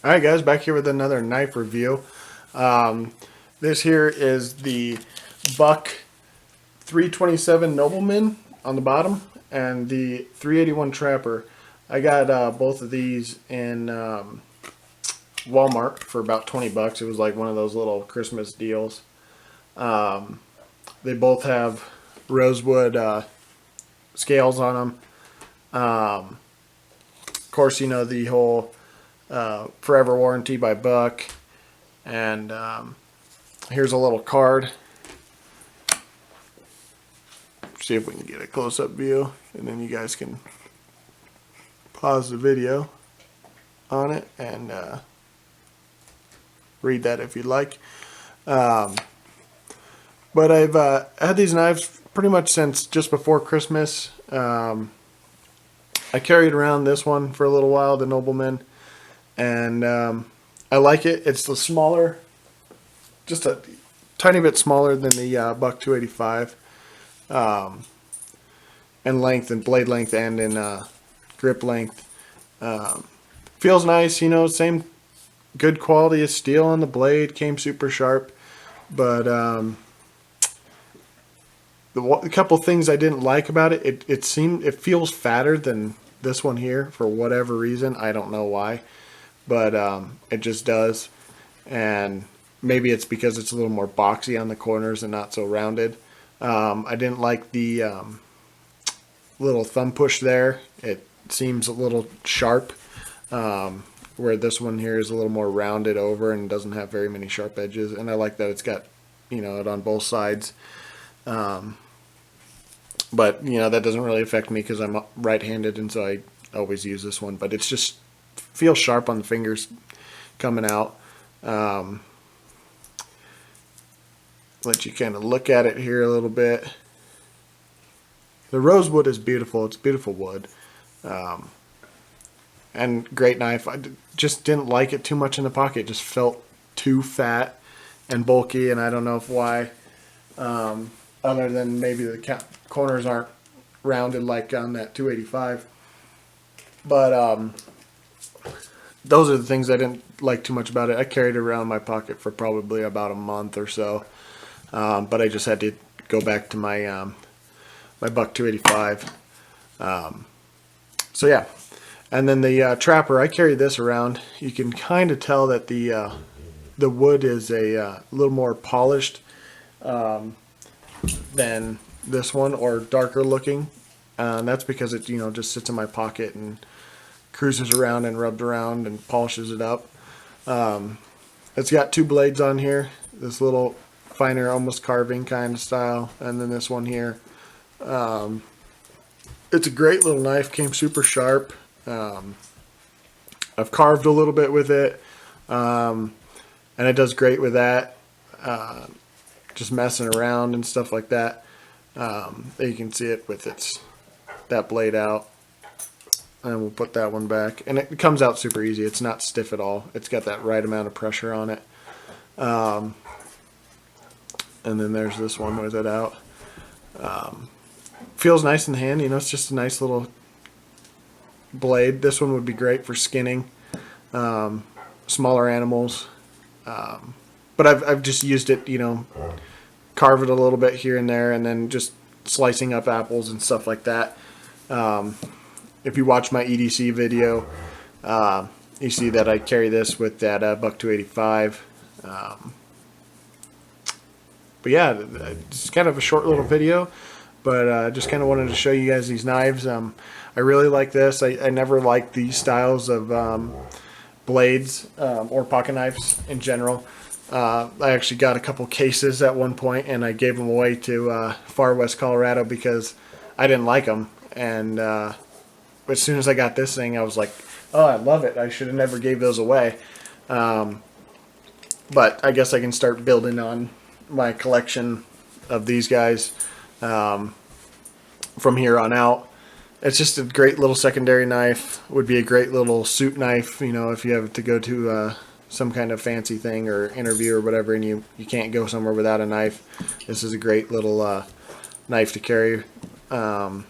Alright guys, back here with another knife review. This here is the Buck 327 Nobleman on the bottom and the 381 Trapper. I got both of these in Walmart for about 20 bucks. It was like one of those little Christmas deals. They both have rosewood scales on them. Of course, you know, the whole forever warranty by Buck, and here's a little card. See if we can get a close-up view, and then you guys can pause the video on it and read that if you'd like. But I've had these knives pretty much since just before Christmas. I carried around this one for a little while, the Nobleman, and I like it. It's the smaller, just a tiny bit smaller than the Buck 285 in length and blade length and in grip length. Feels nice, you know, same good quality of steel on the blade, came super sharp, but a couple things I didn't like about it, it feels fatter than this one here for whatever reason. I don't know why, but it just does. And maybe it's because it's a little more boxy on the corners and not so rounded. I didn't like the little thumb push there. It seems a little sharp, where this one here is a little more rounded over and doesn't have very many sharp edges. And I like that it's got, you know, it on both sides. But, you know, that doesn't really affect me because I'm right-handed, and so I always use this one. But it's just feels sharp on the fingers coming out. Let you kind of look at it here a little bit. The rosewood is beautiful. It's beautiful wood. And great knife. I just didn't like it too much in the pocket. It just felt too fat and bulky, and I don't know why. Other than maybe the corners aren't rounded like on that 285. But those are the things I didn't like too much about it. I carried it around in my pocket for probably about a month or so. But I just had to go back to my my Buck 285. So yeah. And then the Trapper, I carry this around. You can kind of tell that the wood is a little more polished than this one, or darker looking. And that's because it, you know, just sits in my pocket and cruises around and rubs around and polishes it up. It's got two blades on here, this little finer, almost carving kind of style, and then this one here. It's a great little knife, came super sharp. I've carved a little bit with it, and it does great with that. Just messing around and stuff like that. You can see it with that blade out, and we'll put that one back, and it comes out super easy. It's not stiff at all. It's got that right amount of pressure on it. And then there's this one with it out. Feels nice in the hand. You know, it's just a nice little blade. This one would be great for skinning smaller animals. But I've just used it, you know, carve it a little bit here and there, and then just slicing up apples and stuff like that. If you watch my EDC video, you see that I carry this with that Buck 285. But yeah, it's kind of a short little video, but just kind of wanted to show you guys these knives. I really like this. I never liked these styles of blades or pocket knives in general. I actually got a couple cases at one point, and I gave them away to far west Colorado because I didn't like them. And as soon as I got this thing, I was like, oh, I love it. I should have never gave those away. But I guess I can start building on my collection of these guys from here on out. It's just a great little secondary knife. Would be a great little suit knife, you know, if you have to go to some kind of fancy thing or interview or whatever, and you can't go somewhere without a knife. This is a great little knife to carry. But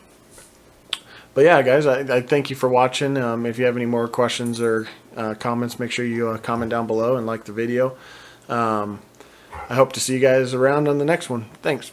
yeah, guys, I thank you for watching. If you have any more questions or comments, make sure you comment down below and like the video. I hope to see you guys around on the next one. Thanks.